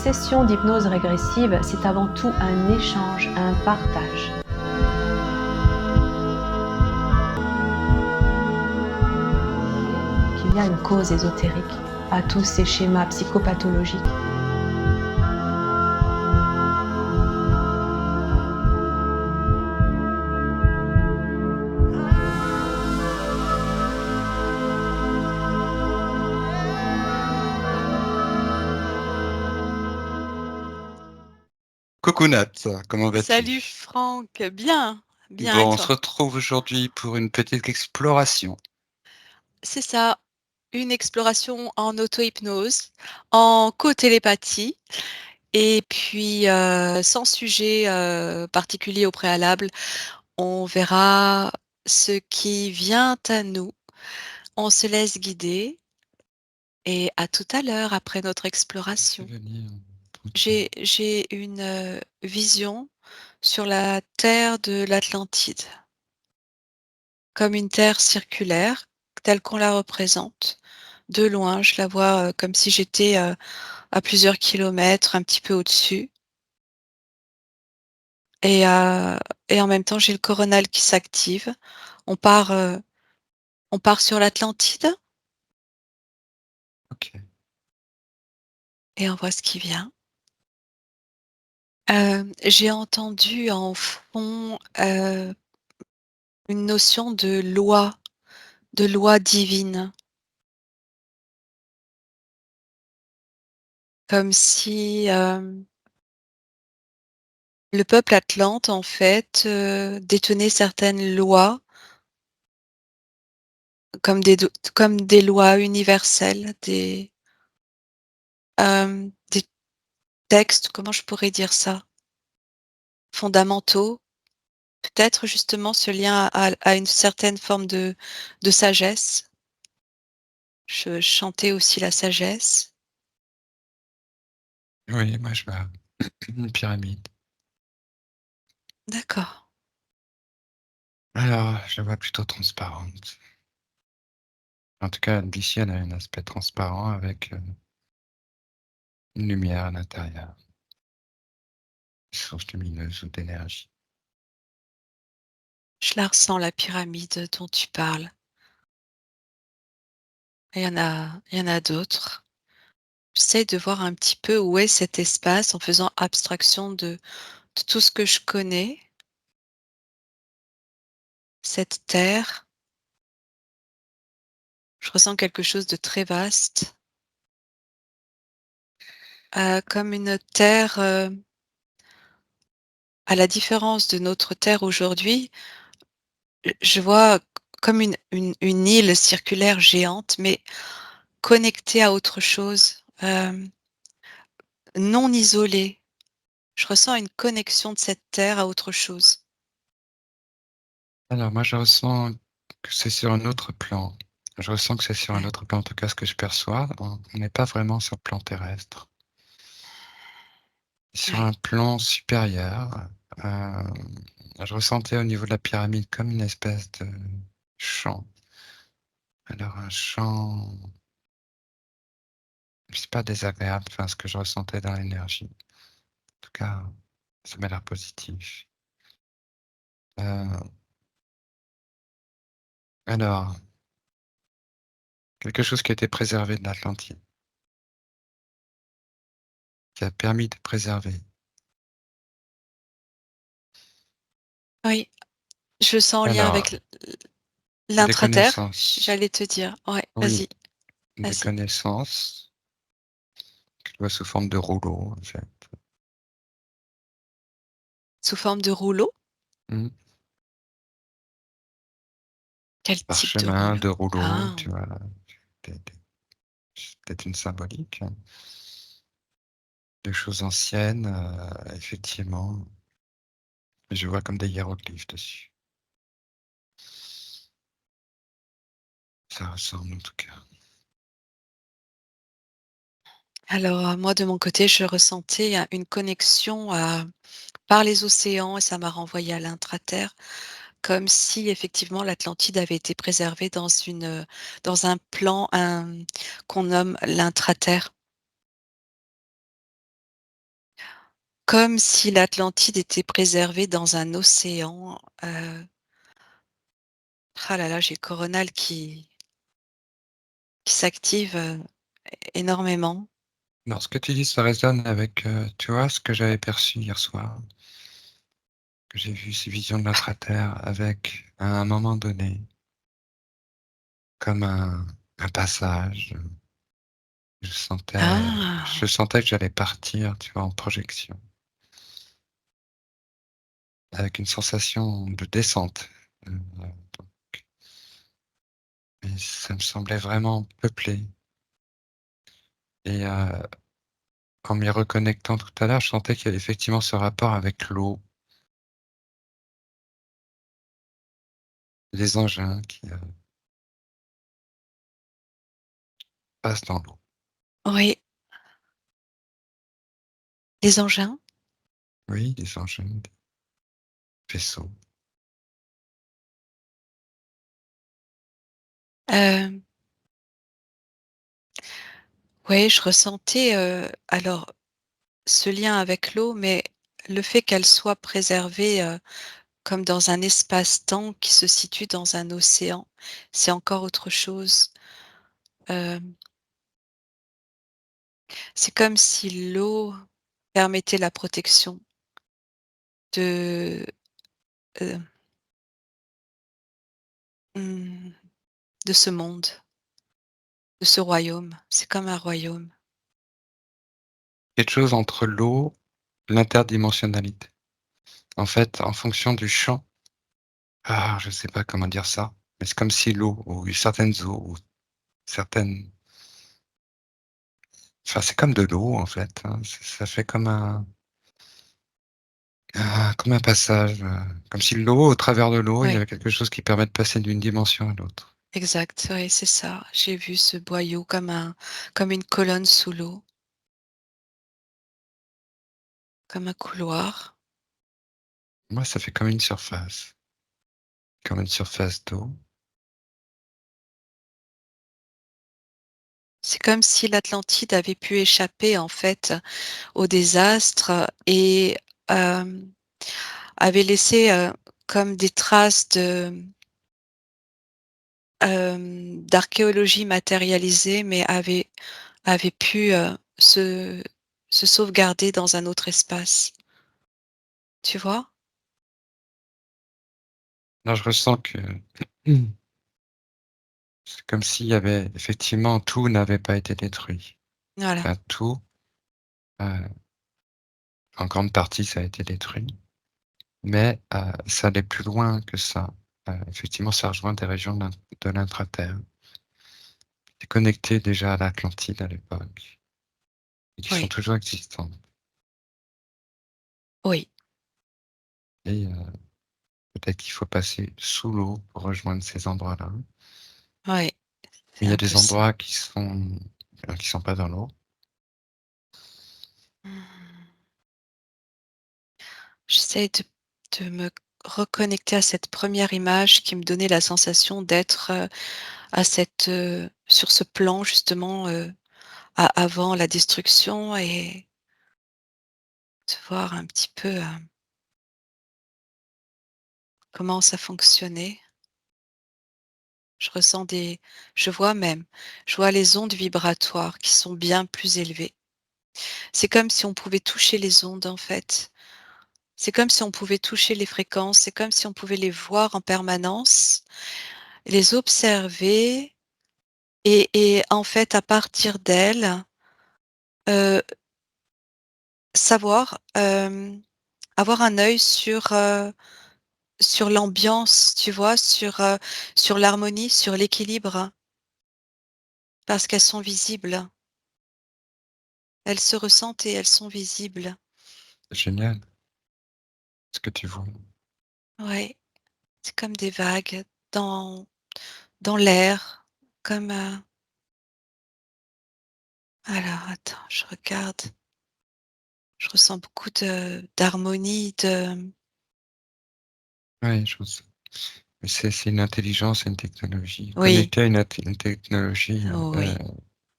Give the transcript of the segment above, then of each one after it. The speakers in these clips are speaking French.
session d'hypnose régressive, c'est avant tout un échange, un partage. Qu'il y a une cause ésotérique à tous ces schémas psychopathologiques. Coucou Nat, comment Salut vas-tu? Franck, bien, bien et Bon, on se toi? retrouve aujourd'hui pour une petite exploration. C'est ça, une exploration en auto-hypnose, en co-télépathie et puis, sans sujet, particulier au préalable. On verra ce qui vient à nous. On se laisse guider et à tout à l'heure après notre Laissez exploration. venir, tranquille. J'ai une, vision sur la terre de l'Atlantide. Comme une terre circulaire, telle qu'on la représente. De loin, je la vois, comme si j'étais, à plusieurs kilomètres, un petit peu au-dessus et et en même temps, j'ai le coronal qui s'active. On part, heu, on part sur l'Atlantide Ok. et on voit ce qui vient. J'ai entendu en fond, une notion de loi divine. Comme si, le peuple atlante, en fait, détenait certaines lois comme des lois universelles, des textes, comment je pourrais dire ça? Fondamentaux, peut-être justement ce lien à une certaine forme de sagesse. Je chantais aussi la sagesse. Oui, moi je vois une pyramide. D'accord. Alors, je la vois plutôt transparente. En tout cas, d'ici, elle a un aspect transparent avec une lumière à l'intérieur, une source lumineuse ou d'énergie. Je la ressens la pyramide dont tu parles. Il y en a d'autres. J'essaie de voir un petit peu où est cet espace en faisant abstraction de tout ce que je connais, cette terre. Je ressens quelque chose de très vaste, comme une terre, à la différence de notre terre aujourd'hui, je vois comme une île circulaire géante, mais connectée à autre chose, non isolée. Je ressens une connexion de cette terre à autre chose. Alors, moi je ressens que c'est sur un autre plan. Je ressens que c'est sur un Ouais, autre plan, en tout cas ce que je perçois. On n'est pas vraiment sur le plan terrestre. Sur ouais, un plan supérieur, heu, je ressentais au niveau de la pyramide comme une espèce de chant. Alors un chant, c'est pas désagréable, enfin ce que je ressentais dans l'énergie. En tout cas, ça m'a l'air positif. Heu, alors, quelque chose qui a été préservé de l'Atlantide, qui a permis de préserver oui, je le sens en lien alors avec des l'intraterre, connaissances, j'allais te dire. Ouais, oui, vas-y, des vas-y. connaissances, que je vois sous forme de rouleaux en fait. Sous forme de rouleau? Mmh. Quel type de Parchemin, rouleau? de rouleaux, Ah, tu vois? Des c'est peut-être une symbolique, hein. De choses anciennes, effectivement, je vois comme des hiéroglyphes dessus. Ça ressemble en tout cas. alors, moi de mon côté, je ressentais, une connexion par les océans et ça m'a renvoyé à l'intraterre, comme si effectivement l'Atlantide avait été préservée dans un plan, qu'on nomme l'intraterre. comme si l'Atlantide était préservée dans un océan, ah là là, j'ai le coronal qui s'active, énormément. Non, ce que tu dis, ça résonne avec, tu vois, ce que j'avais perçu hier soir, que j'ai vu ces visions de l'intra-terre avec, à un moment donné, comme un passage. Je sentais Ah! je sentais que j'allais partir, tu vois, en projection, avec une sensation de descente, donc et ça me semblait vraiment peuplé et en m'y reconnectant tout à l'heure, je sentais qu'il y avait effectivement ce rapport avec l'eau, les engins qui, passent dans l'eau. Oui, les engins? Oui, des engins, des vaisseaux. Hem, ouais, je ressentais, alors ce lien avec l'eau, mais le fait qu'elle soit préservée, comme dans un espace-temps qui se situe dans un océan, c'est encore autre chose. Hem, c'est comme si l'eau permettait la protection de, heu, mmh, de ce monde, de ce royaume. C'est comme un royaume. Quelque chose entre l'eau, l'interdimensionnalité. En fait, en fonction du champ, je sais pas comment dire ça, mais c'est comme si l'eau ou certaines eaux ou certaines enfin, c'est comme de l'eau, en fait, hein. Ça fait comme un passage, comme si l'eau, au travers de l'eau, il y Oui, avait quelque chose qui permet de passer d'une dimension à l'autre. exact, oui, c'est ça. J'ai vu ce boyau comme une colonne sous l'eau, comme un couloir. Moi, ça fait comme une surface d'eau. C'est comme si l'Atlantide avait pu échapper, en fait, au désastre et hem, avait laissé, comme des traces d'archéologie matérialisée, mais avait pu, se sauvegarder dans un autre espace. Tu vois? Là, je ressens que c'est comme s'il y avait effectivement tout n'avait pas été détruit. Voilà, Enfin tout, heu, en grande partie, ça a été détruit, mais ça allait plus loin que ça. Effectivement, ça rejoint des régions de l'intra-terre, qui connectées déjà à l'Atlantide à l'époque et qui sont oui, toujours existantes oui, et peut-être qu'il faut passer sous l'eau pour rejoindre ces endroits-là. oui, Mais c'est il y a un des peu ça. endroits qui sont pas dans l'eau. Mmh. J'essaie de me reconnecter à cette première image qui me donnait la sensation d'être, à sur ce plan justement, a avant la destruction et de voir un petit peu, comment ça fonctionnait. Je ressens des je vois les ondes vibratoires qui sont bien plus élevées. C'est comme si on pouvait toucher les ondes, en fait. C'est comme si on pouvait toucher les fréquences, c'est comme si on pouvait les voir en permanence, les observer et en fait, à partir d'elles, heu, savoir, avoir un œil sur l'ambiance, tu vois? Sur l'harmonie, sur l'équilibre, parce qu'elles sont visibles. Elles se ressentent et elles sont visibles. C'est génial ce que tu vois. Ouais, c'est comme des vagues dans dans l'air, comme, alors attends, je regarde, je ressens beaucoup d'harmonie, Oui, mais c'est une intelligence et une technologie. oui, Connecté à une technologie, oui,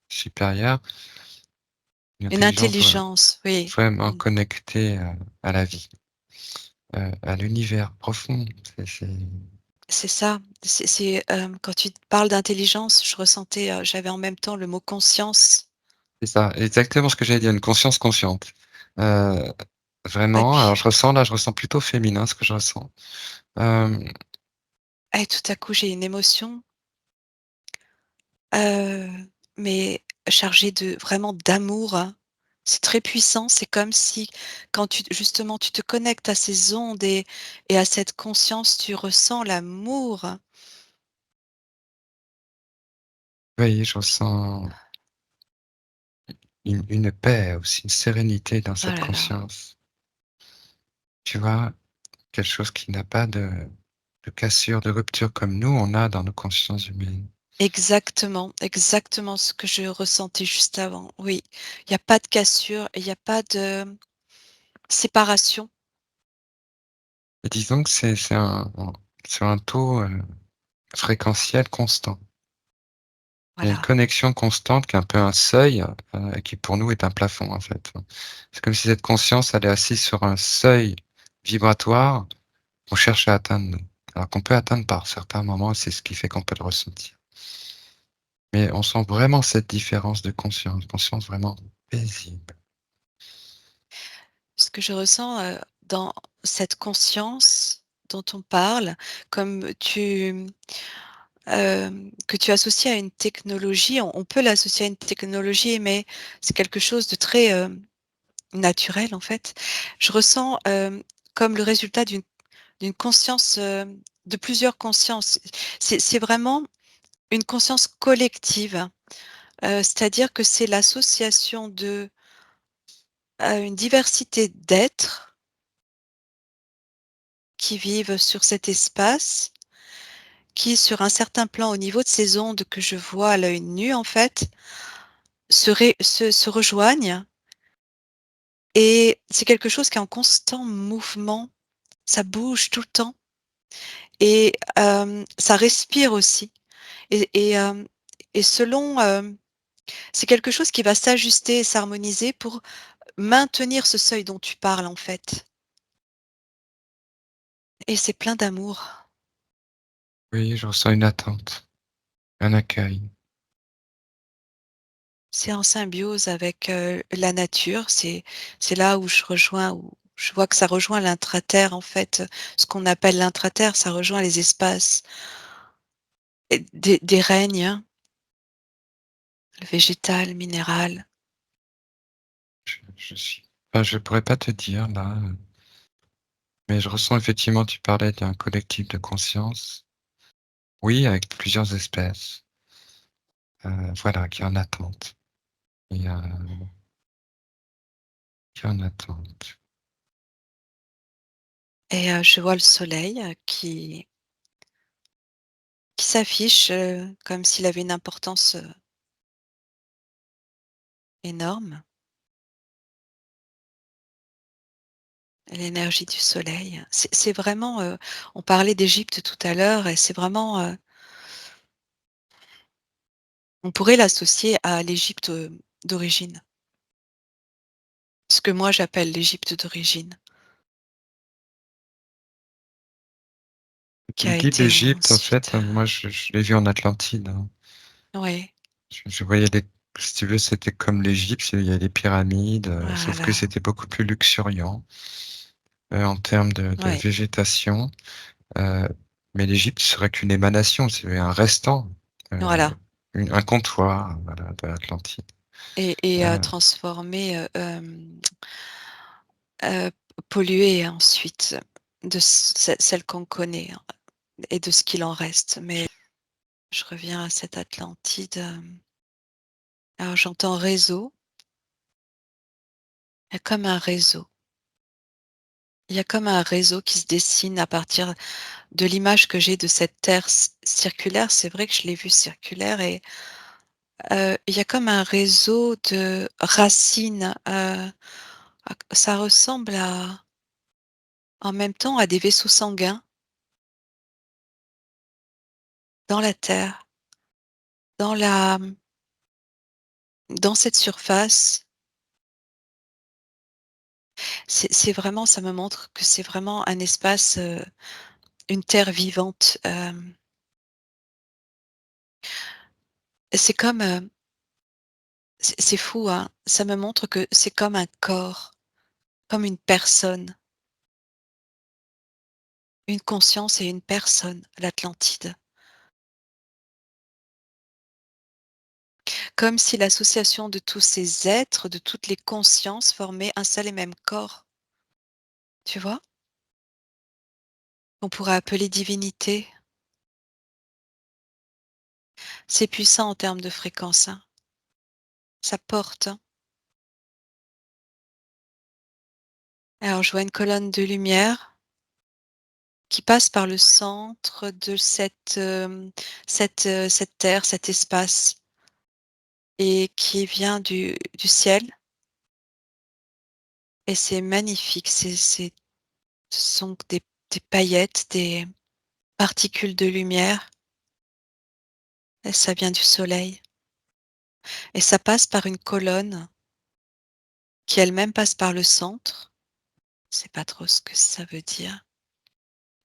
supérieure une Une intelligence intelligence, oui. vraiment Mmh. connectée, à la vie, à l'univers profond. C'est C'est ça. Quand tu parles d'intelligence, je ressentais, j'avais en même temps le mot conscience. c'est ça, exactement ce que j'allais dire, une conscience consciente. Heu, Et vraiment, alors puis je ressens plutôt féminin ce que je ressens. Hem, tout à coup, j'ai une émotion, heu, mais chargée de vraiment d'amour, hein. C'est très puissant, c'est comme si quand justement, tu te connectes à ces ondes et à cette conscience, tu ressens l'amour. oui, je ressens une paix aussi, une sérénité dans Oh cette là là. conscience. Tu vois? Quelque chose qui n'a pas de cassure, de rupture comme nous, on a dans nos consciences humaines. Exactement, exactement ce que je ressentais juste avant. Oui, il y a pas de cassure, il y a pas de séparation. Et disons que c'est sur un taux, fréquentiel constant. Il y a une Voilà, connexion constante qui est un peu un seuil, qui pour nous est un plafond, en fait. C'est comme si cette conscience, elle est assise sur un seuil vibratoire qu'on cherche à atteindre nous. Alors qu'on peut atteindre par certains moments, c'est ce qui fait qu'on peut le ressentir. Mais on sent vraiment cette différence de conscience vraiment paisible. ce que je ressens, dans cette conscience dont on parle, comme que tu associes à une technologie, on peut l'associer à une technologie, mais c'est quelque chose de très, naturel, en fait. Je ressens, comme le résultat d'une conscience, de plusieurs consciences. C'est vraiment une conscience collective, c'est-à-dire que c'est l'association de, une diversité d'êtres qui vivent sur cet espace, qui sur un certain plan, au niveau de ces ondes que je vois à l'œil nu en fait, se rejoignent et c'est quelque chose qui est en constant mouvement. Ça bouge tout le temps et ça respire aussi et selon, c'est quelque chose qui va s'ajuster et s'harmoniser pour maintenir ce seuil dont tu parles, en fait et c'est plein d'amour. Oui, je ressens une attente, un accueil. C'est en symbiose avec, la nature. C'est là où je vois que ça rejoint l'intraterre, en fait, ce qu'on appelle l'intraterre, ça rejoint les espaces et des règnes, hein, le végétal, minéral. Je suis enfin, je pourrais pas te dire là, mais je ressens effectivement, tu parlais d'un collectif de conscience. Oui, avec plusieurs espèces, voilà, qui est en attente et qui est en attente. Et je vois le soleil, qui s'affiche, comme s'il avait une importance, énorme. L'énergie du soleil. C'est vraiment, on parlait d'Égypte tout à l'heure et c'est vraiment, on pourrait l'associer à l'Égypte, d'origine. Ce que moi j'appelle l'Égypte d'origine, qui Le a guide été d'Égypte, en ensuite, fait, moi, je l'ai vu en Atlantide, hein. ouais, Je voyais les si tu veux, c'était comme l'Égypte, il y a les pyramides, sauf que voilà, c'était beaucoup plus luxuriant, en termes de ouais, végétation, heu, mais l'Égypte serait qu'une émanation, c'est un restant, heu, voilà un comptoir, voilà, de l'Atlantide. Heu, transformer, heu, polluer ensuite de celle qu'on connaît, hein, et de ce qu'il en reste. Mais je reviens à cette Atlantide, alors j'entends réseau, il y a comme un réseau. Il y a comme un réseau qui se dessine à partir de l'image que j'ai de cette terre circulaire. C'est vrai que je l'ai vue circulaire et il y a comme un réseau de racines, ça ressemble à en même temps à des vaisseaux sanguins dans la terre, dans la dans cette surface. C'est vraiment ça me montre que c'est vraiment un espace, une terre vivante, c'est comme, c'est fou, hein, ça me montre que c'est comme un corps, comme une personne, une conscience et une personne, l'Atlantide. Comme si l'association de tous ces êtres, de toutes les consciences formait un seul et même corps, tu vois? On pourrait appeler divinité. C'est puissant en termes de fréquence, hein. Ça porte, hein. Alors je vois une colonne de lumière qui passe par le centre de cette terre, cet espace et qui vient du ciel et c'est magnifique. Ce sont des paillettes, des particules de lumière et ça vient du soleil et ça passe par une colonne qui elle-même passe par le centre. Je sais pas trop ce que ça veut dire.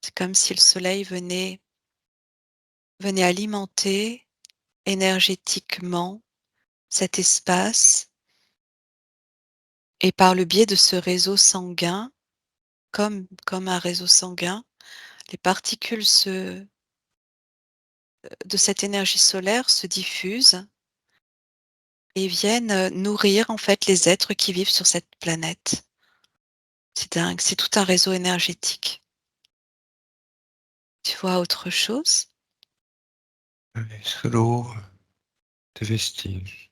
C'est comme si le soleil venait alimenter énergétiquement cet espace et par le biais de ce réseau sanguin, comme un réseau sanguin, les particules de cette énergie solaire se diffusent et viennent, nourrir en fait les êtres qui vivent sur cette planète. C'est dingue, c'est tout un réseau énergétique. Tu vois autre chose? Et sous l'eau, des vestiges,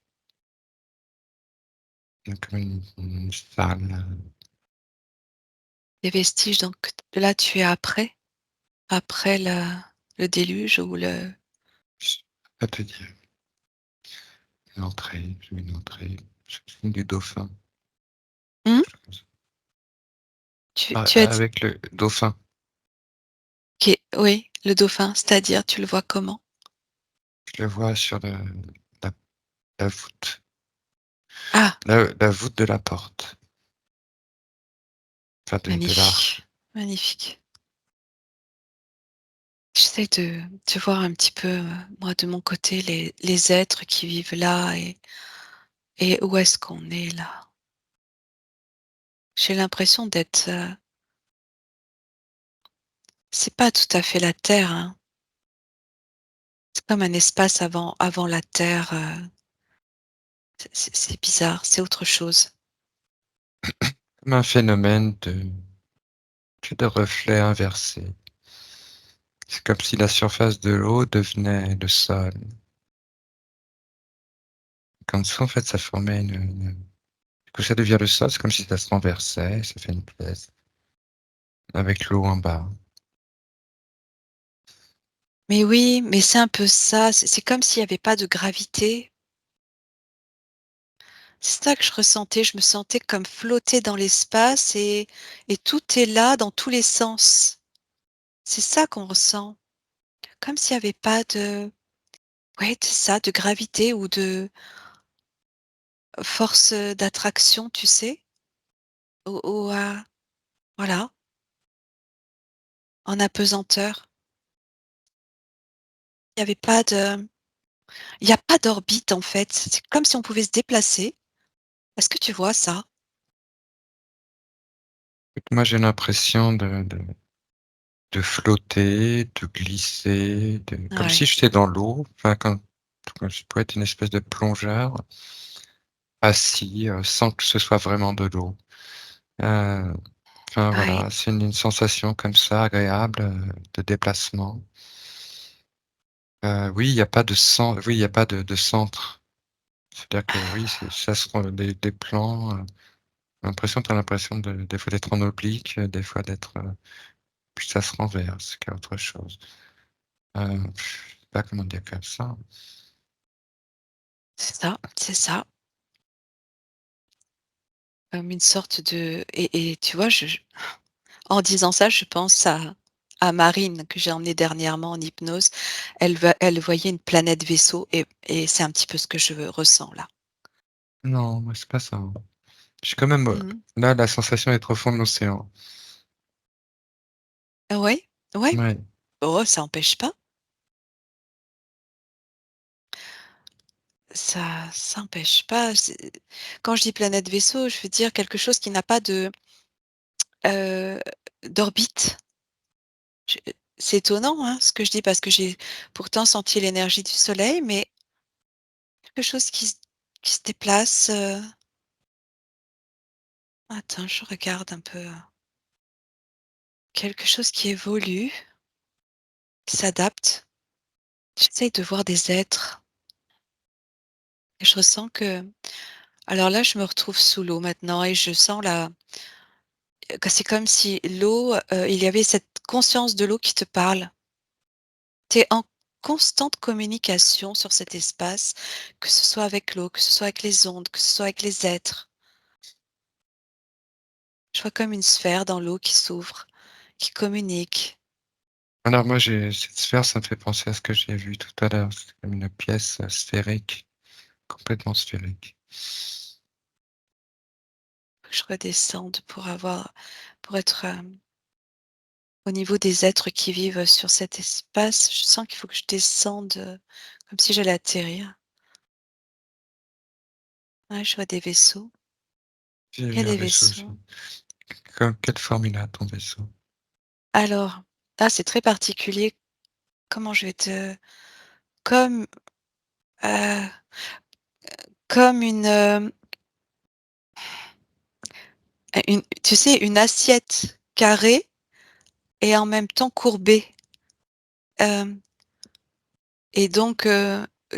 comme une salle. Des vestiges donc là tu es après le déluge ou le Je sais pas te dire. Une entrée, j'ai vu une entrée. J'ai vu du dauphin. mmh? Quelque chose comme ça. Tu Ah, tu as dit avec le dauphin. OK, oui, le dauphin, c'est-à-dire tu le vois comment? Je le vois sur la, la voûte. Ah! La voûte de la porte. Enfin, de l'arche. Magnifique, magnifique. J'essaie de voir un petit peu, moi de mon côté les êtres qui vivent là et où est-ce qu'on est là? J'ai l'impression d'être, c'est pas tout à fait la terre, hein. C'est comme un espace avant la terre, c'est bizarre, c'est autre chose. Comme un phénomène de reflet inversé. C'est comme si la surface de l'eau devenait le sol. Comme ça, en fait, ça formait du coup, ça devient le sol, c'est comme si ça se renversait, ça fait une pièce, avec l'eau en bas. Mais oui, mais c'est un peu ça, c'est comme s'il y avait pas de gravité. C'est ça que je ressentais, je me sentais comme flotter dans l'espace et tout est là dans tous les sens. C'est ça qu'on ressent, comme s'il y avait pas de ouais, c'est ça, de gravité ou de force, d'attraction, tu sais? Voilà, en apesanteur. Il y avait pas de il y a pas d'orbite en fait, c'est comme si on pouvait se déplacer. Est-ce que tu vois ça? Moi, j'ai l'impression de flotter, de glisser, comme si Ouais, j'étais dans l'eau, enfin, comme je pourrais être une espèce de plongeur assis, sans que ce soit vraiment de l'eau. Heu, enfin, ouais, voilà, c'est une sensation comme ça agréable, de déplacement. Oui, il y a pas de oui, il y a pas de centre. C'est-à-dire que oui, ça se rend des plans, tu as l'impression des fois d'être en oblique, des fois d'être, puis ça se renverse, qu'il y a autre chose. Je sais pas comment dire comme ça. c'est ça, comme une sorte de et tu vois, je en disant ça, je pense à Marine que j'ai emmenée dernièrement en hypnose. Elle voyait une planète vaisseau et c'est un petit peu ce que je ressens là. Non, moi, c'est pas ça, hein. Je suis quand même, Mmh. là, la sensation d'être au fond de l'océan. Ouais, ouais. Ouais. Oh, ça empêche pas. Ça empêche pas. Quand je dis planète vaisseau, je veux dire quelque chose qui n'a pas heu, d'orbite. Je c'est étonnant, hein, ce que je dis parce que j'ai pourtant senti l'énergie du soleil, mais quelque chose qui se déplace, attends, je regarde un peu, quelque chose qui évolue, qui s'adapte. J'essaye de voir des êtres et je ressens que alors là, je me retrouve sous l'eau maintenant et je sens la que c'est comme si l'eau, il y avait cette conscience de l'eau qui te parle. Tu es en constante communication sur cet espace, que ce soit avec l'eau, que ce soit avec les ondes, que ce soit avec les êtres. Je vois comme une sphère dans l'eau qui s'ouvre, qui communique. Alors moi, j'ai cette sphère, ça me fait penser à ce que j'ai vu tout à l'heure. C'est comme une pièce, sphérique, complètement sphérique. Faut que je redescende pour être, au niveau des êtres qui vivent sur cet espace. Je sens qu'il faut que je descende, comme si j'allais atterrir. Ouais, je vois des vaisseaux. J'ai Il y a vu un des vaisseau aussi. vaisseaux. Quelle forme il a ton vaisseau? Alors, là, c'est très particulier. Comment je vais te comme, heu, comme une tu sais, une assiette carrée et en même temps courbée, hem et donc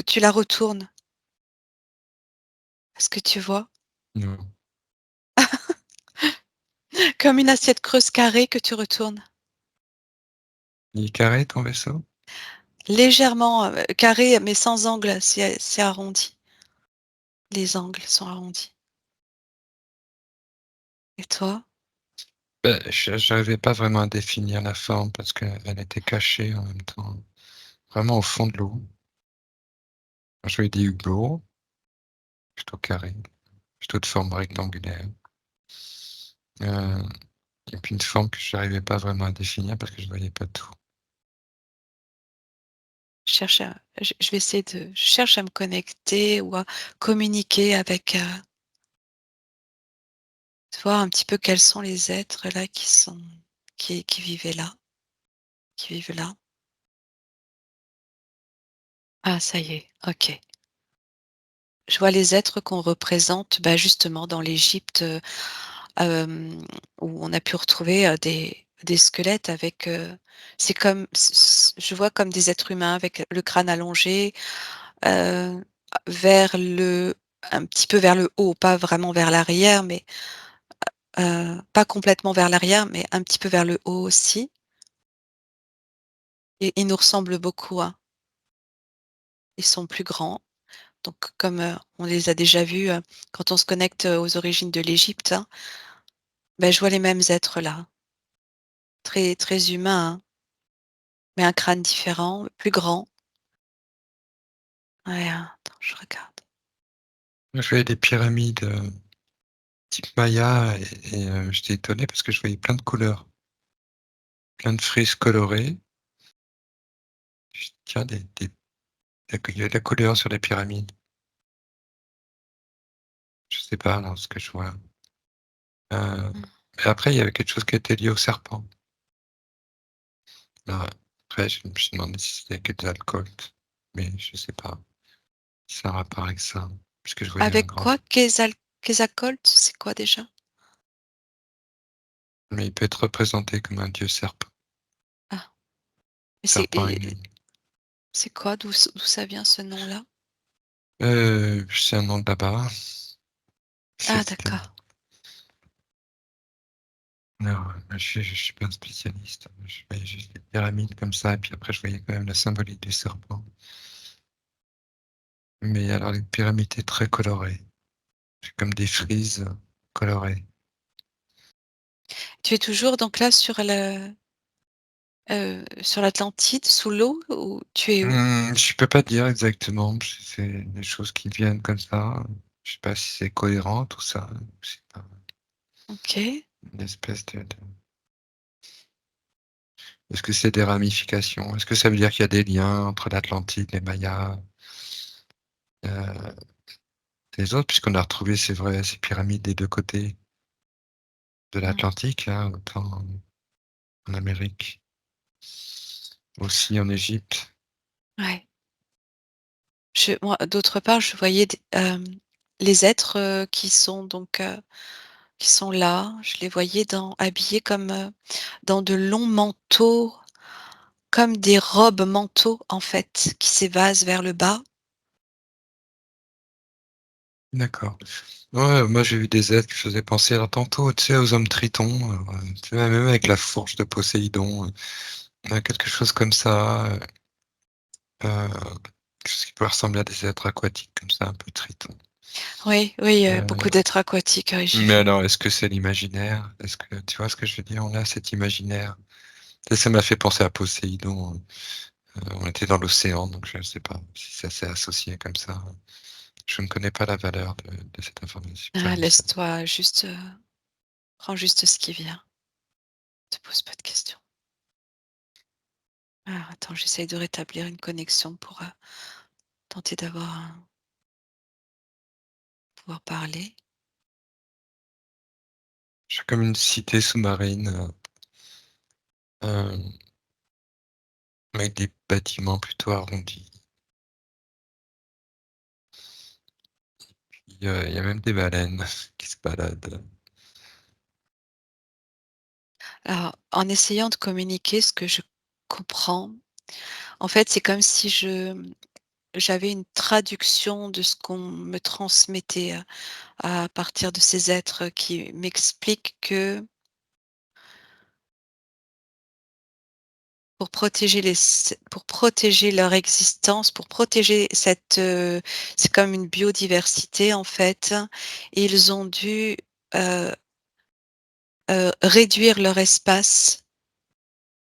tu la retournes. Est-ce que tu vois? Non. Comme une assiette creuse carrée que tu retournes. Il est carré ton vaisseau? Légèrement, carré mais sans angle, c'est arrondi. Les angles sont arrondis. Et toi? J'arrivais pas vraiment à définir la forme parce qu'elle était cachée en même temps, vraiment au fond de l'eau. Je voyais des hublots, plutôt carrés, plutôt de forme rectangulaire, heu et puis une forme que j'arrivais pas vraiment à définir parce que je voyais pas tout. Je vais essayer je cherche à me connecter ou à communiquer avec, voir un petit peu quels sont les êtres là qui vivaient là, qui vivent là. Ah ça y est, OK. Je vois les êtres qu'on représente, bah, justement dans l'Égypte, où on a pu retrouver, des squelettes avec, c'est comme je vois comme des êtres humains avec le crâne allongé, heu, vers le un petit peu vers le haut, pas vraiment vers l'arrière, mais, pas complètement vers l'arrière, mais un petit peu vers le haut aussi et ils nous ressemblent beaucoup, hein. Ils sont plus grands, donc comme, on les a déjà vus, quand on se connecte, aux origines de l'Égypte, hein, bah, je vois les mêmes êtres là, très très humains, hein, mais un crâne différent, plus grand. Ouais, attends, je regarde. Moi, je voyais des pyramides, type maya et j'étais étonné parce que je voyais plein de couleurs, plein de frises colorées. Je dis: «Tiens, il y a de la couleur sur les pyramides». Je sais pas alors ce que je vois. Mmh. Mais après il y avait quelque chose qui était lié au serpent. Alors après je me suis demandé si c'était que de l'alcool, mais je sais pas si ça a un rapport avec ça, puisque je voyais un Avec grand quoi? Quetzalcoatl, c'est quoi déjà? mais il peut être représenté comme un dieu serpent, Ah, mais serpent ailé. c'est quoi? D'où ça vient ce nom-là? C'est un nom de là-bas. Ah C'est d'accord. non, je suis pas un spécialiste. Je voyais juste des pyramides comme ça et puis après je voyais quand même la symbolique du serpent. Mais alors les pyramides étaient très colorées, c'est comme des frises, colorées. Tu es toujours donc là sur l'Atlantide, sous l'eau ou tu es où? Je peux pas te dire exactement, c'est des choses qui viennent comme ça. Je sais pas si c'est cohérent tout ça, c'est pas OK. une espèce de est-ce que c'est des ramifications? Est-ce que ça veut dire qu'il y a des liens entre l'Atlantide, les Mayas, heu, les autres? Puisqu'on a retrouvé, c'est vrai, ces pyramides des 2 côtés de Mmh. l'Atlantique, hein, autant en Amérique, aussi en Égypte. Ouais. Moi, d'autre part, je voyais les êtres, qui sont donc, qui sont là, je les voyais habillés comme, dans de longs manteaux, comme des robes manteaux, en fait, qui s'évasent vers le bas. D'accord. Ouais, moi j'ai vu des êtres qui faisaient penser alors tantôt, tu sais, aux hommes tritons, tu vois, même avec la fourche de Poséidon, quelque chose comme ça, quelque chose qui peut ressembler à des êtres aquatiques comme ça, un peu tritons. Oui, oui, beaucoup Heu, d'êtres aquatiques, oui, j'ai mais vu. alors est-ce que c'est l'imaginaire? Est-ce que tu vois ce que je veux dire? On a cet imaginaire. Tu sais, ça m'a fait penser à Poséidon, on était dans l'océan, donc je ne sais pas si ça s'est associé comme ça. Je ne connais pas la valeur de cette Ah, information. laisse-toi juste, prends juste ce qui vient. Te pose pas de questions. Alors attends, j'essaye de rétablir une connexion pour, tenter pouvoir parler. Je suis comme une cité sous-marine, hem, avec des bâtiments plutôt arrondis. Il y a même des baleines qui se baladent. Alors, en essayant de communiquer ce que je comprends, en fait, c'est comme si j'avais une traduction de ce qu'on me transmettait, à partir de ces êtres qui m'expliquent que pour protéger leur existence, pour protéger c'est comme une biodiversité en fait, ils ont dû, heu réduire leur espace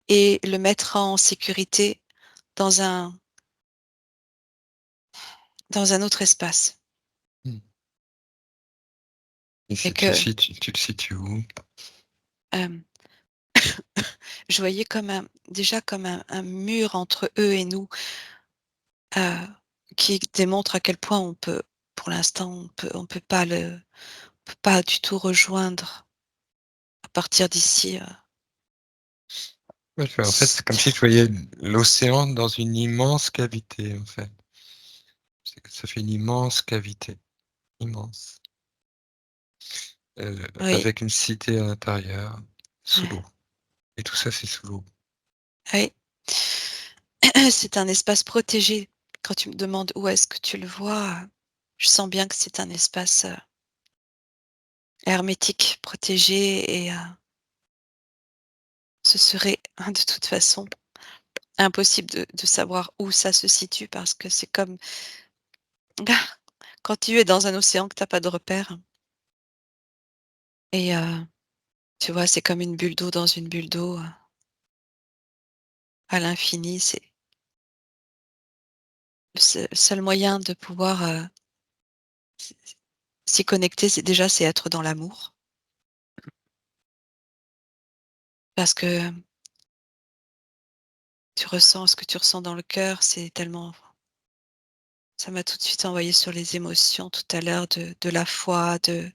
et le mettre en sécurité dans un dans un autre espace Mmh. Et et si tu le que, situes tu le situes où? hem, je voyais déjà comme un mur entre eux et nous, heu, qui démontre à quel point pour l'instant, on peut pas du tout rejoindre à partir d'ici, Ouais, en fait, c'est comme si tu voyais l'océan dans une immense cavité, en fait. Ça fait une immense cavité, immense, oui, avec une cité à l'intérieur, sous l'eau ouais, et tout ça, c'est sous l'eau. oui. C'est un espace protégé. Quand tu me demandes où est-ce que tu le vois, je sens bien que c'est un espace, hermétique, protégé et ce serait, de toute façon, impossible de savoir où ça se situe parce que c'est comme quand tu es dans un océan que tu as pas de repères et tu vois, c'est comme une bulle d'eau dans une bulle d'eau, à l'infini. C'est le seul moyen de pouvoir, s'y connecter, c'est être dans l'amour parce que tu ressens ce que tu ressens dans le cœur, c'est tellement ça m'a tout de suite envoyé sur les émotions tout à l'heure de la foi, de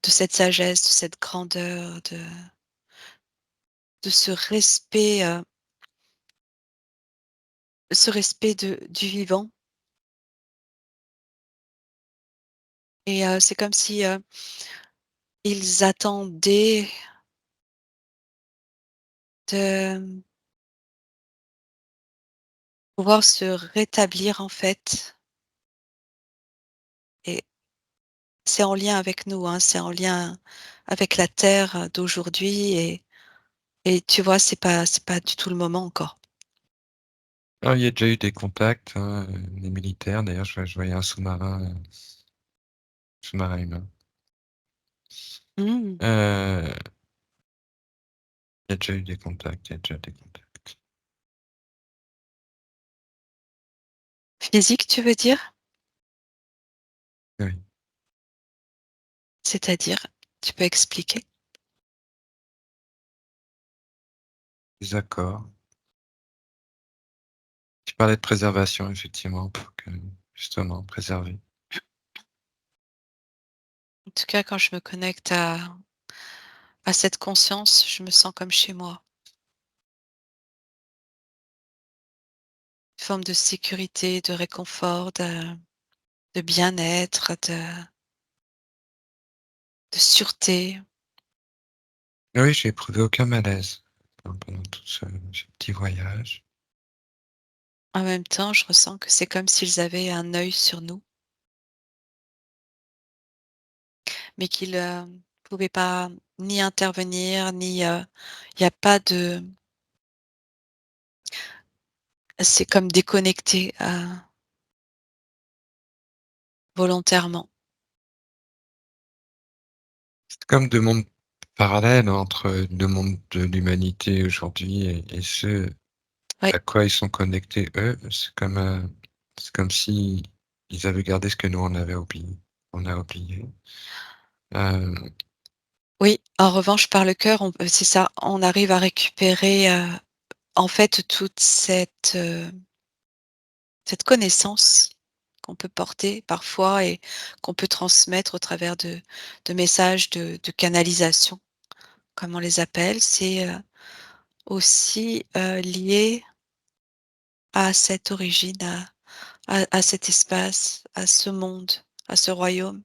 cette sagesse, de cette grandeur, de ce respect du vivant et c'est comme si, ils attendaient de pouvoir se rétablir en fait et c'est en lien avec nous, hein, c'est en lien avec la terre d'aujourd'hui et tu vois, c'est pas du tout le moment encore. Ah, il y a déjà eu des contacts, hein, des militaires, d'ailleurs, je voyais un sous-marin humain. Mmh. Il y a déjà eu des contacts, il y a déjà des contacts. Physique, tu veux dire? Oui. C'est-à-dire? Tu peux expliquer? Des accords. Tu parlais de préservation effectivement pour que justement préserver. En tout cas, quand je me connecte à cette conscience, je me sens comme chez moi. Une forme de sécurité, de réconfort, de bien-être, de sûreté. Oui, j'ai éprouvé aucun malaise pendant tout ce petit voyage. En même temps, je ressens que c'est comme s'ils avaient un œil sur nous, mais qu'ils, pouvaient pas ni intervenir, ni, il y a pas de c'est comme déconnecté, volontairement. C'est comme 2 mondes parallèles entre 2 mondes de l'humanité aujourd'hui et ce Oui, à quoi ils sont connectés eux. C'est comme si ils avaient gardé ce que nous on a oublié. Hem, oui, en revanche, par le cœur, on c'est ça, on arrive à récupérer, en fait, toute cette connaissance qu'on peut porter parfois et qu'on peut transmettre au travers de messages de canalisation, comme on les appelle. C'est, aussi, lié à cette origine, à cet espace, à ce monde, à ce royaume.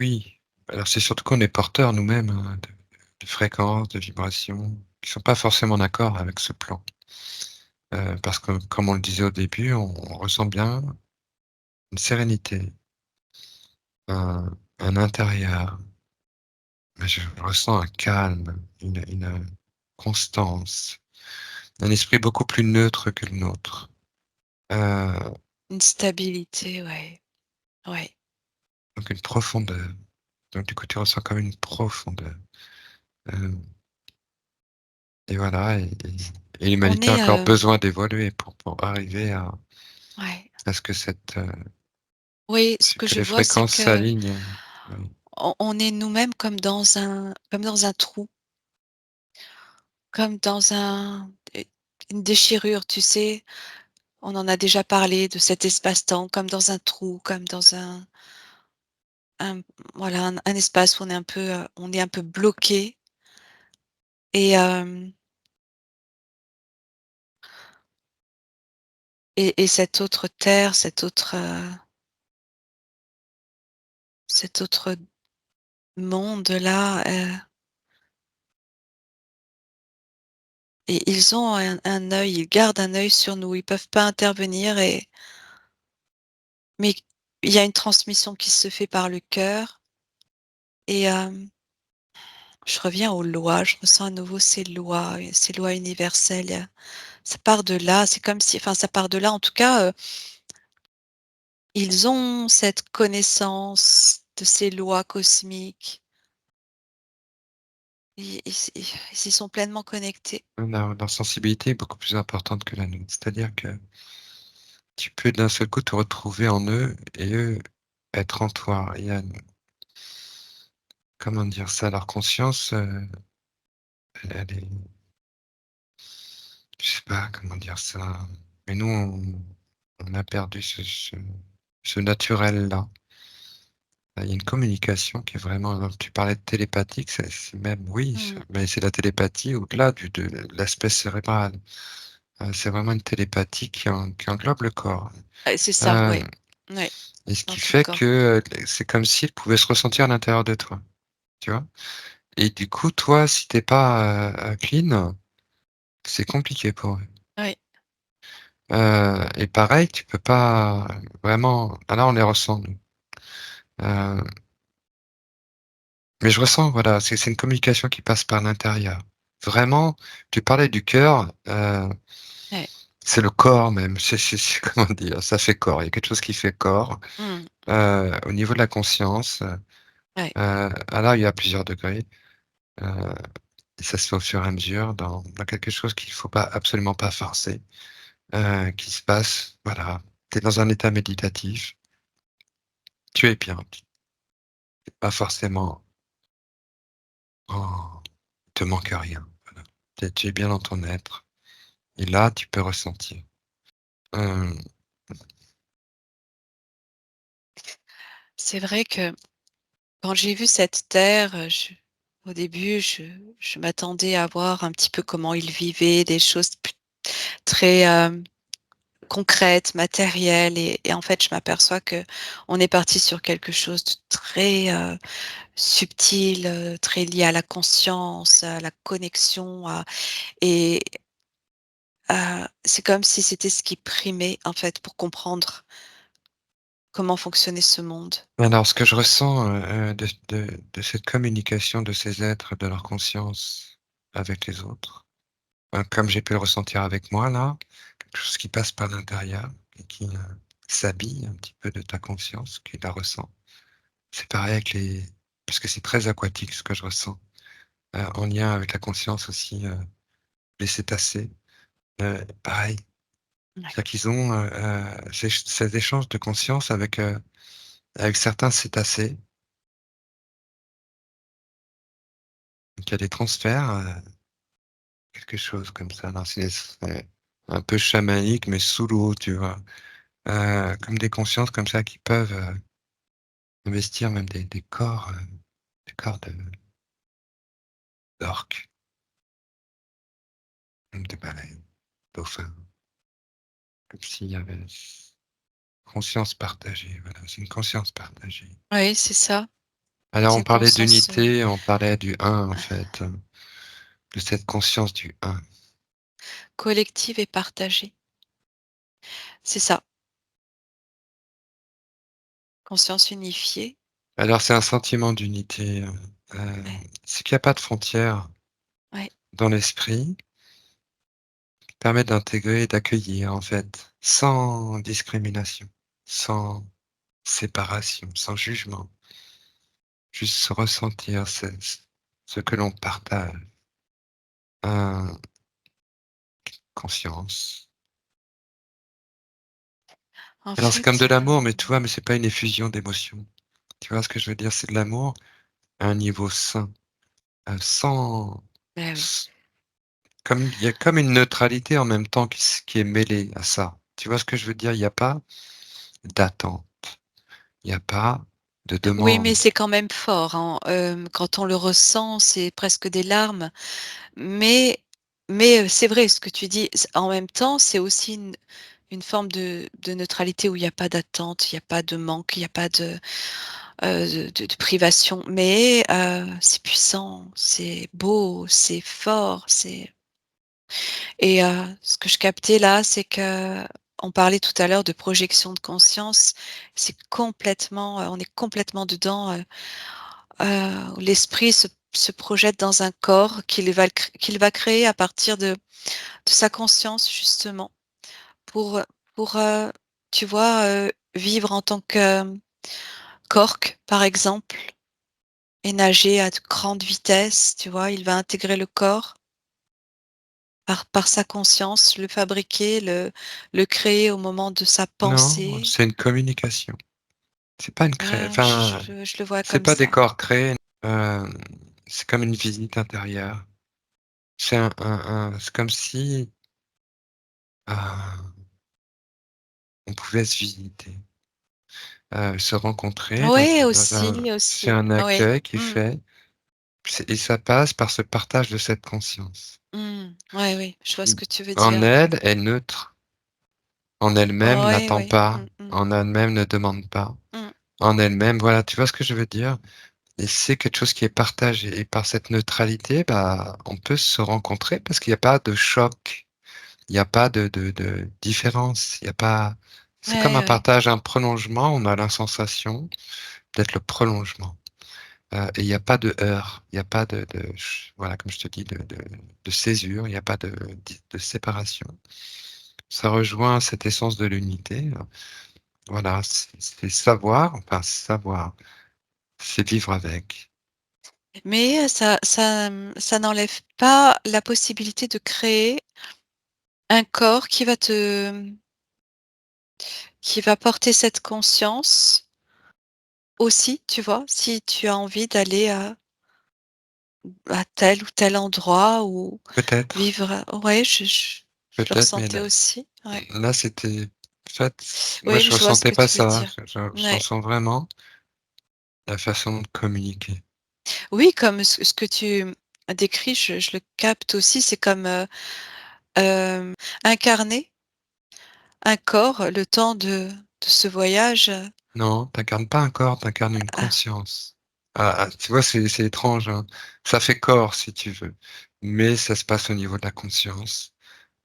oui, alors c'est surtout qu'on est porteurs nous-mêmes, hein, de fréquences, de vibrations qui sont pas forcément d'accord avec ce plan. Parce que comme on le disait au début, on ressent bien une sérénité, un intérieur, mais je ressens un calme, une constance, un esprit beaucoup plus neutre que le nôtre. Heu, Une stabilité, ouais, ouais. donc une profondeur. Donc du coup, tu ressens comme une profondeur. Hem et voilà et On l'humanité a est, encore besoin d'évoluer pour arriver ouais. à ce que Oui, ce que que je les vois, c'est fréquences que s'alignent, oui. on est nous-mêmes comme dans un trou, comme dans une déchirure, tu sais? On en a déjà parlé de cet espace-temps, comme dans un trou, comme dans un voilà, un espace où on est un peu bloqué et et cette autre terre, cet autre monde-là, et ils ont un œil, ils gardent un œil sur nous. Ils peuvent pas intervenir mais il y a une transmission qui se fait par le cœur et je reviens aux lois, je ressens à nouveau ces lois universelles, ça part de là, c'est comme si enfin ça part de là en tout cas, ils ont cette connaissance de ces lois cosmiques. Ils y sont pleinement connectés. Leur sensibilité est beaucoup plus importante que la nôtre. C'est-à-dire que tu peux d'un seul coup te retrouver en eux et eux être en toi. Il y a une comment dire ça? Leur conscience, elle est je sais pas comment dire ça, mais nous on a perdu ce naturel-là. Il y a une communication qui est vraiment tu parlais de télépathique, c'est même oui, Mmh. mais c'est la télépathie au-delà du de l'aspect cérébral. C'est vraiment une télépathie qui englobe le corps. C'est ça, Heu ouais. Ouais, et ce dans qui tout le fait corps. que, c'est comme s'ils pouvaient se ressentir à l'intérieur de toi, tu vois? Et du coup, toi, si tu es pas, clean, c'est compliqué pour eux. Oui, Et pareil, tu peux pas vraiment là, on les ressent nous. Heu, mais je ressens, voilà, c'est une communication qui passe par l'intérieur. Vraiment, tu parlais du cœur, ouais. c'est le corps même, c'est comment dire? Ça fait corps, il y a quelque chose qui fait corps, Mmh. au niveau de la conscience, Ouais. alors il y a plusieurs degrés, heu et ça se fait au fur et à mesure dans quelque chose qu'il faut pas absolument pas forcer, qui se passe, voilà. Tu es dans un état méditatif, tu es bien. Pas forcément en il te manque rien, voilà. Tu es bien dans ton être et là, tu peux ressentir. Hem, C'est vrai que quand j'ai vu cette terre, au début, je m'attendais à voir un petit peu comment ils vivaient, des choses très, concrètes, matérielles et en fait, je m'aperçois que on est parti sur quelque chose de très, subtil, très lié à la conscience, à la connexion, à et c'est comme si c'était ce qui primait, en fait, pour comprendre comment fonctionnait ce monde. alors ce que je ressens, de cette communication de ces êtres, de leur conscience avec les autres, comme j'ai pu le ressentir avec moi là, quelque chose qui passe par l'intérieur et qui, s'habille un petit peu de ta conscience, qui la ressent. C'est pareil avec les parce que c'est très aquatique ce que je ressens, en lien avec la conscience aussi, les cétacés, pareil. Ouais. C'est-à-dire qu'ils ont, ces échanges de conscience avec certains cétacés. Donc il y a des transferts, quelque chose comme ça. Alors c'est un peu chamanique, mais sous l'eau, tu vois? Comme des consciences comme ça qui peuvent, investir même des corps de d'orques, même de baleines, dauphins, comme s'il y avait conscience partagée, voilà, c'est une conscience partagée. Oui, c'est ça, Alors c'est on une parlait conscience, d'unité, on parlait du un en fait, de cette conscience du un. collective et partagée. C'est ça, conscience unifiée. Alors c'est un sentiment d'unité, Ouais, c'est qu'il y a pas de frontières ouais. dans l'esprit. Permet d'intégrer et d'accueillir en fait, sans discrimination, sans séparation, sans jugement. Juste se ressentir ce que l'on partage, heu, conscience. En Alors c'est comme fait, de l'amour, mais tu vois, mais c'est pas une effusion d'émotions. Tu vois ce que je veux dire? C'est de l'amour à un niveau sain, sans bah, oui. s comme il y a comme une neutralité en même temps qui est mêlée à ça. Tu vois ce que je veux dire? Il y a pas d'attente, il y a pas de Oui, mais demande. c'est quand même fort, hein, quand on le ressent, c'est presque des larmes, mais c'est vrai ce que tu dis. En même temps, c'est aussi une forme de neutralité où il y a pas d'attente, il y a pas de manque, il y a pas de privation, mais c'est puissant, c'est beau, c'est fort, c'est et ce que je captais là, c'est qu'on parlait tout à l'heure de projection de conscience, c'est complètement, on est complètement dedans, où l'esprit se projette dans un corps qu'il va créer à partir de sa conscience justement pour, tu vois, vivre en tant que qu'orque, par exemple, et nager à de grande vitesse, tu vois? Il va intégrer le corps par sa conscience, le fabriquer, le créer au moment de sa Non, pensée. c'est une communication. C'est pas une enfin, Je le vois c'est comme pas des ça. corps créés, hem, c'est comme une visite intérieure. C'est c'est comme si, on pouvait se visiter, se rencontrer Oui, dans un aussi, c'est aussi. un Oui. accueil qui Mmh. fait et ça passe par ce partage de cette conscience Mmh. Ouais, oui, je vois ce qui, que tu veux en dire. elle, est neutre, en elle-même Oui, n'attend oui. pas, Mmh mh. en elle-même ne demande pas, Mmh. en elle-même voilà, tu vois ce que je veux dire? Et c'est quelque chose qui est partagé et par cette neutralité, bah, on peut se rencontrer parce qu'il y a pas de choc, il y a pas de différence, il y a pas c'est comme un Ouais, ouais. partage, un prolongement, on a la sensation d'être le prolongement, et il y a pas de heurt, il y a pas de ch voilà, comme je te dis, de césure, il y a pas de séparation. Ça rejoint cette essence de l'unité, voilà, c'est savoir, enfin savoir, c'est vivre avec. Mais ça n'enlève pas la possibilité de créer un corps qui va porter cette conscience aussi, tu vois, si tu as envie d'aller à tel ou tel endroit ou Peut-être, vivre ouais, je le peut-être, mais ressentais là aussi, ouais. là, c'était en fait, moi, Oui, je je vois ce ressentais que pas tu veux ça. dire. Je Ouais. ressens vraiment la façon de communiquer. Oui, comme ce que tu décris, je le capte aussi, c'est comme, hem, incarner un corps le temps de ce voyage, Non, tu incarnes pas un corps, tu incarnes une ah, conscience. Tu vois, c'est étrange, hein. Ça fait corps si tu veux, mais ça se passe au niveau de la conscience.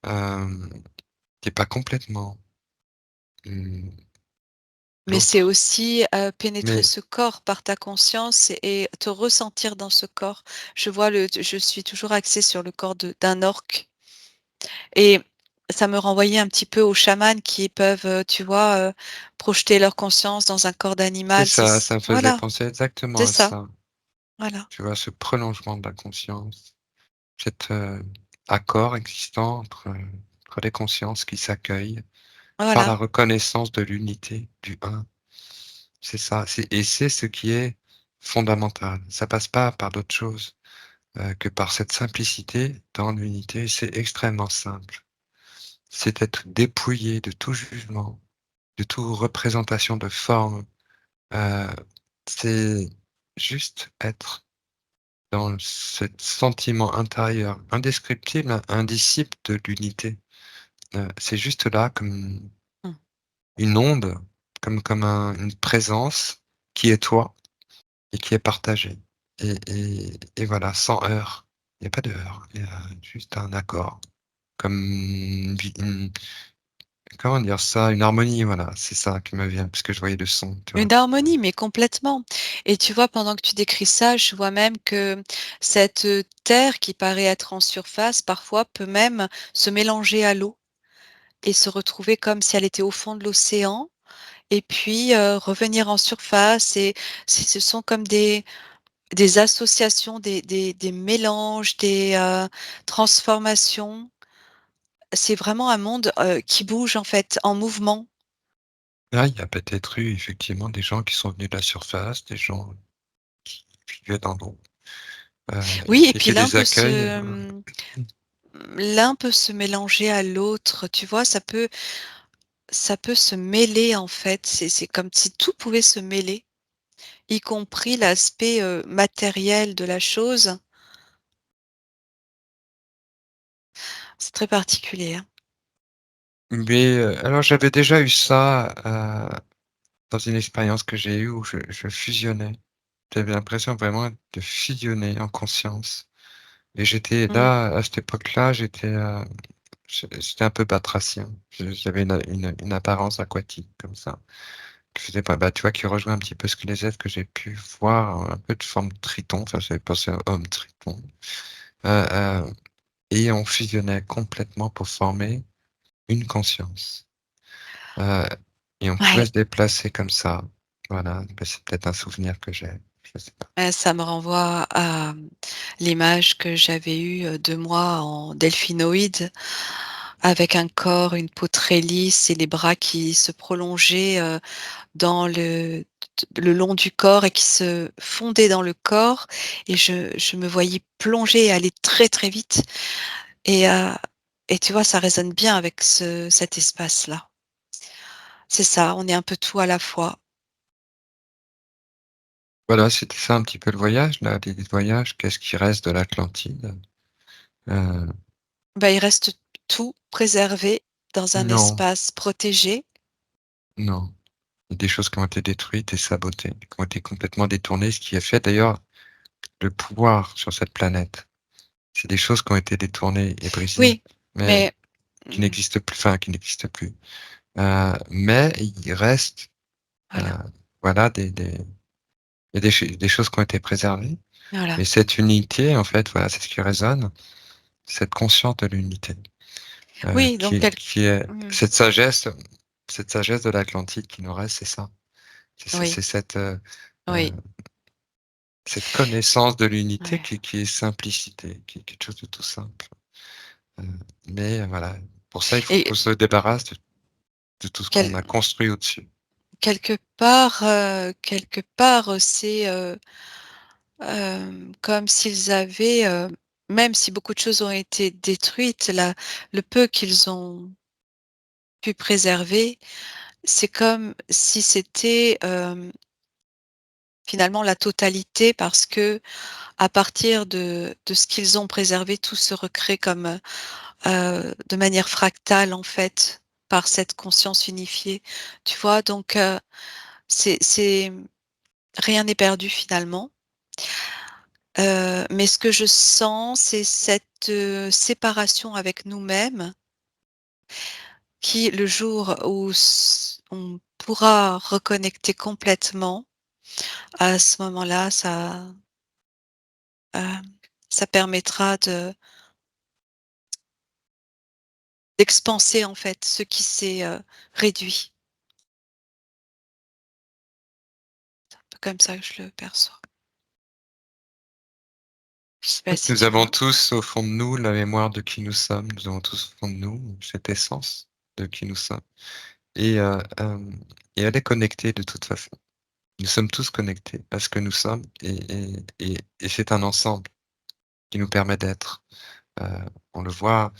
Hem, tu pas complètement, mmh, mais c'est l'autre. aussi, pénétrer Mais ce corps par ta conscience et te ressentir dans ce corps. Je suis toujours axée sur le corps d'un orc et ça me renvoyait un petit peu aux chamans qui peuvent, tu vois, projeter leur conscience dans un corps c'est d'animal. ça, ça me faisait Voilà, penser exactement c'est à ça, ça. voilà, Tu vois, ce prolongement de la conscience, cet, accord existant entre les consciences qui s'accueillent par la voilà. reconnaissance de l'unité, du un. C'est ça, c'est ce qui est fondamental. Ça passe pas par d'autres choses, que par cette simplicité dans l'unité. C'est extrêmement simple. C'est être dépouillé de tout jugement, de toute représentation de forme. Heu, c'est juste être dans ce sentiment intérieur indescriptible, indicible de l'unité. C'est juste là comme Mmh. une onde, comme une présence qui est toi et qui est partagée et voilà, sans heurts. Il y a pas de heurts, il y a juste un accord, comme une comment dire ça? Une harmonie, voilà, c'est ça qui me vient, parce que je voyais le son, tu vois? Une harmonie, mais complètement et tu vois, pendant que tu décris ça, je vois même que cette, terre qui paraît être en surface, parfois, peut même se mélanger à l'eau et se retrouver comme si elle était au fond de l'océan et puis, revenir en surface et ce sont comme des associations, des mélanges, transformations. C'est vraiment un monde, qui bouge, en fait, en mouvement. Là, il y a peut-être eu effectivement des gens qui sont venus de la surface, des gens qui vivaient dans l'eau, Oui et et puis qui les accueillent, l'un peut se mélanger à l'autre, tu vois? Ça peut se mêler, en fait. C'est comme si tout pouvait se mêler, y compris l'aspect, matériel de la chose. C'est très particulier, hein. mais alors j'avais déjà eu ça, dans une expérience que j'ai eue où je fusionnais. J'avais l'impression vraiment de fusionner en conscience et j'étais Mmh. là, à cette époque-là, j'étais un peu batracien. J'avais une apparence aquatique comme ça, qui faisait pas tu vois, qui rejoint un petit peu ce que les êtres que j'ai pu voir, un peu de forme de triton, enfin, j'avais pensé à homme triton, heu et on fusionnait complètement pour former une conscience, heu et on pouvait Ouais, se déplacer comme ça. Voilà, c'est peut-être un souvenir que j'ai, je sais pas. ça me renvoie à, l'image que j'avais eue, de moi en delphinoïde, avec un corps, une peau très lisse et les bras qui se prolongeaient, dans le long du corps et qui se fondaient dans le corps et je me voyais plonger et aller très, très vite et heu et tu vois, ça résonne bien avec cet espace-là. C'est ça, on est un peu tout à la fois. Voilà, c'était ça un petit peu le voyage, là, l'idée de voyage. Qu'est-ce qui reste de l'Atlantide? Heu, Bah, il reste tout préservé dans un non, espace protégé. non. Il y a des choses qui ont été détruites et sabotées, qui ont été complètement détournées, ce qui a fait d'ailleurs le pouvoir sur cette planète. C'est des choses qui ont été détournées et brisées, Oui, mais mais qui mmh, n'existent plus, enfin, qui n'existent plus. Mais il reste, heu, voilà, voilà, il y a des choses qui ont été préservées, voilà. mais cette unité, en fait, voilà, c'est ce qui résonne, cette conscience de l'unité. Oui, donc Qui est mmh, cette sagesse de l'Atlantide qui nous reste, c'est ça. oui, C'est oui cette connaissance de l'unité ouais qui est simplicité, qui est quelque chose de tout simple. Heu, mais voilà, pour ça, il faut et qu'on se débarrasse de tout ce qu'on quel a construit au-dessus. quelque part, c'est, comme s'ils avaient, même si beaucoup de choses ont été détruites, le peu qu'ils ont pu préserver, c'est comme si c'était, finalement la totalité parce que à partir de ce qu'ils ont préservé, tout se recrée comme, de manière fractale, en fait, par cette conscience unifiée. Tu vois? Donc, c'est rien n'est perdu finalement. Mais ce que je sens, c'est cette, séparation avec nous-mêmes qui, le jour où on pourra reconnecter complètement, à ce moment-là, heu, ça permettra d'expanser, en fait, ce qui s'est, réduit. C'est un peu comme ça que je le perçois. Je sais pas si Nous tu avons vois? tous au fond de nous la mémoire de qui nous sommes. Nous avons tous au fond de nous cette essence de qui nous sommes et et elle est connectée de toute façon. Nous sommes tous connectés à ce que nous sommes et c'est un ensemble qui nous permet d'être. Heu, on le voit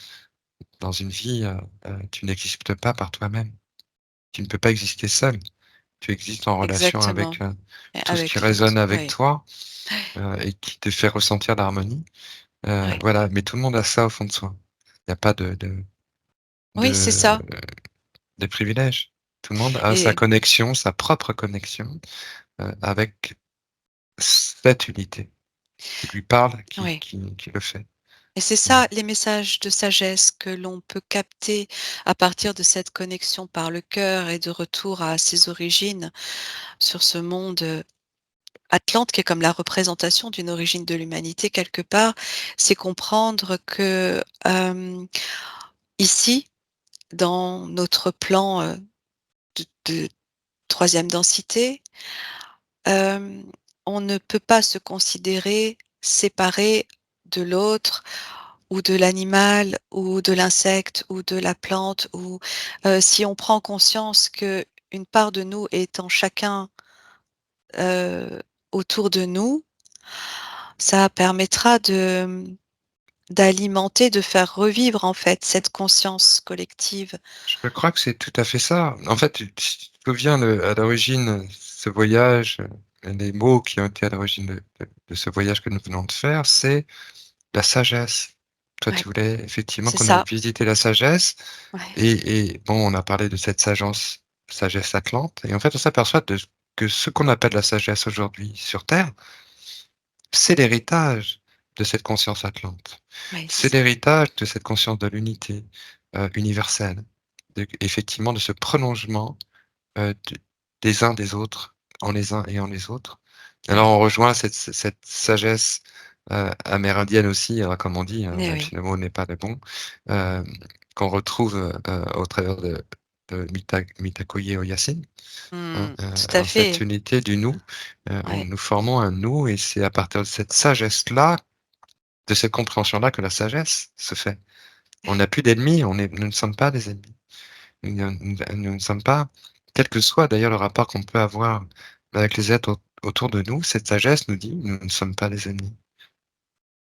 dans une vie, tu n'existes pas par toi-même. Tu ne peux pas exister seul. Tu existes en relation Exactement, avec, et tout ce qui avec résonne l'autre, avec oui. toi, et qui te fait ressentir l'harmonie. Oui. Voilà, mais tout le monde a ça au fond de soi. Il y a pas Oui, c'est de ça, de privilèges. Tout le monde a sa et connexion, sa propre connexion, avec cette unité qui lui parle, oui. qui le fait. Et c'est Mmh. ça, les messages de sagesse que l'on peut capter à partir de cette connexion par le cœur et de retour à ses origines sur ce monde, Atlante, qui est comme la représentation d'une origine de l'humanité quelque part. C'est comprendre que, ici, dans notre plan, de 3e densité, hem, on ne peut pas se considérer séparé de l'autre ou de l'animal ou de l'insecte ou de la plante, ou si on prend conscience qu'une part de nous est en chacun, heu, autour de nous, ça permettra d'alimenter, de faire revivre en fait cette conscience collective. Je crois que c'est tout à fait ça. En fait, tu te souviens à l'origine, ce voyage, les mots qui ont été à l'origine de ce voyage que nous venons de faire, c'est la sagesse. Toi, tu Ouais, voulais effectivement c'est qu'on aille ça. visiter la sagesse Ouais, et bon, on a parlé de cette sagesse atlante et en fait, on s'aperçoit que ce qu'on appelle la sagesse aujourd'hui sur terre, c'est l'héritage de cette conscience atlante. ouais, c'est C'est ça. l'héritage de cette conscience de l'unité, universelle, effectivement de ce prolongement, des uns des autres, en les uns et en les autres. Alors Ouais, on rejoint cette sagesse, amérindienne aussi, hein, comme on dit, hein, eh même oui. si le mot n'est pas le bon, hem, qu'on retrouve, au travers de Mitakoye Oyasin, hein, Tout à dans cette fait. unité du nous, Ouais, nous formons un nous et c'est à partir de cette sagesse-là, de cette compréhension-là que la sagesse se fait. On n'a plus d'ennemis, nous ne sommes pas des ennemis. Nous ne sommes pas, quel que soit d'ailleurs le rapport qu'on peut avoir avec les êtres autour de nous, cette sagesse nous dit: «Nous ne sommes pas des ennemis,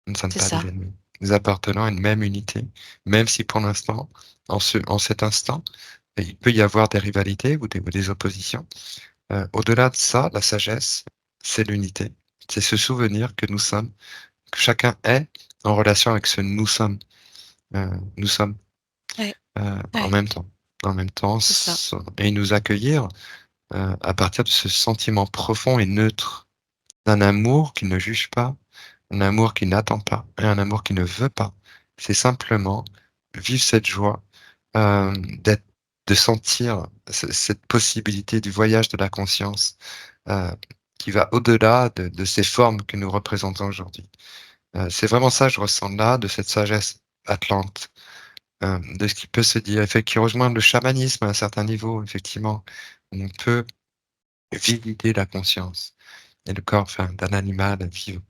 nous ne sommes c'est pas des ça. ennemis. Nous appartenons à une même unité», même si pour l'instant, en cet instant, il peut y avoir des rivalités ou des oppositions. Au-delà de ça, la sagesse, c'est l'unité. C'est se souvenir que nous sommes, que chacun est en relation avec ce nous sommes. Nous sommes, Ouais, en ouais, même temps. En même temps, c'est ça. et nous accueillir, à partir de ce sentiment profond et neutre d'un amour qui ne juge pas, un amour qui n'attend pas et un amour qui ne veut pas. C'est simplement vivre cette joie, d'être, de sentir cette possibilité du voyage de la conscience, heu, qui va au-delà de ces formes que nous représentons aujourd'hui. C'est vraiment ça, je ressens là, de cette sagesse atlante, de ce qui peut se dire, qui rejoint le chamanisme à un certain niveau, effectivement. On peut visiter la conscience et le corps, enfin, d'un animal vivre,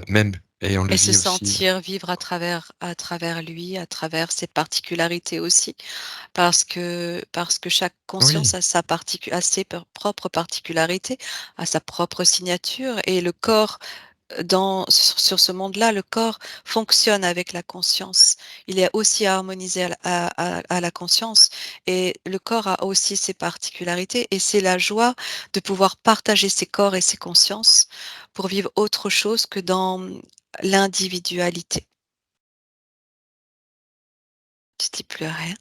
même Et on le Et se vit aussi. sentir vivre à travers lui, à travers ses particularités aussi. Parce que chaque conscience Oui, a a ses propres particularités, a sa propre signature et le corps, sur ce monde-là, le corps fonctionne avec la conscience. Il est aussi harmonisé à la conscience et le corps a aussi ses particularités et c'est la joie de pouvoir partager ses corps et ses consciences pour vivre autre chose que dans l'individualité. Tu dis plus rien?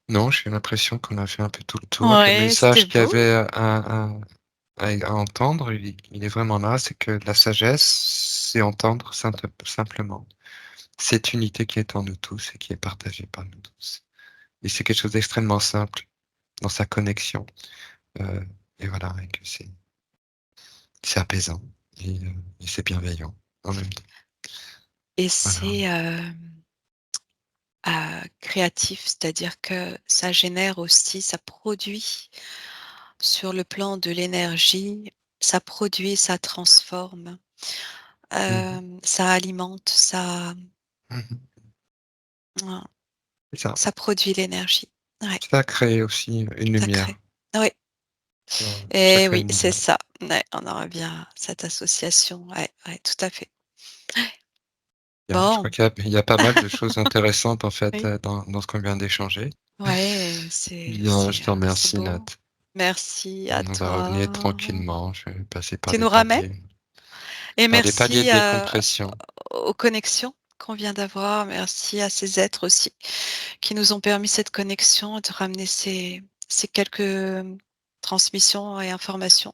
non, j'ai l'impression qu'on a fait un peu tout le tour. Le Ouais, c'était message qu'il y beau. avait à entendre, il est vraiment là, c'est que la sagesse, c'est entendre simplement cette unité qui est en nous tous et qui est partagée par nous tous. Et c'est quelque chose d'extrêmement simple dans sa connexion. euh, et voilà, et que c'est apaisant et c'est bienveillant en même temps. Et Voilà. c'est, créatif, c'est-à-dire que ça génère aussi, ça produit sur le plan de l'énergie, ça produit, ça transforme, Mhm. ça alimente, ça Mhm. ouais, C'est ça. ça produit l'énergie. Ouais, Ça crée aussi une ça lumière. crée. Oui, Ça et crée oui, une c'est lumière. ça. Ouais, on en revient à cette association. Ouais, ouais, tout à fait. Bien, je crois Bon, qu'il y a pas mal de choses intéressantes en fait oui, dans ce qu'on vient d'échanger. ouais, Bien, je te c'est remercie, Nat. beau. Merci à On va revenir toi. tranquillement. Je vais passer Tu nous ramènes et par des paliers merci, de décompression. aux connexions qu'on vient d'avoir. Merci à ces êtres aussi qui nous ont permis cette connexion, de ramener ces quelques transmissions et informations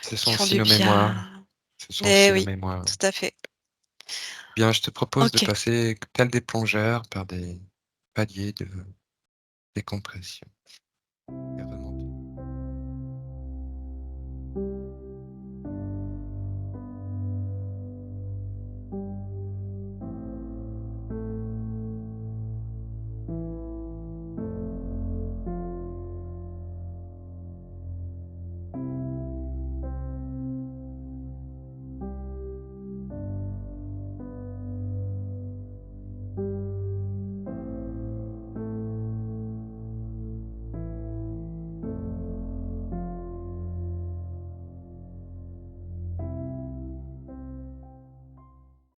Ce qui sont font aussi du nos mémoires. bien. Ce sont Eh aussi nos oui, mémoires. tout à fait. Bien, je te propose de OK. passer, tel des plongeurs, par des paliers de décompression.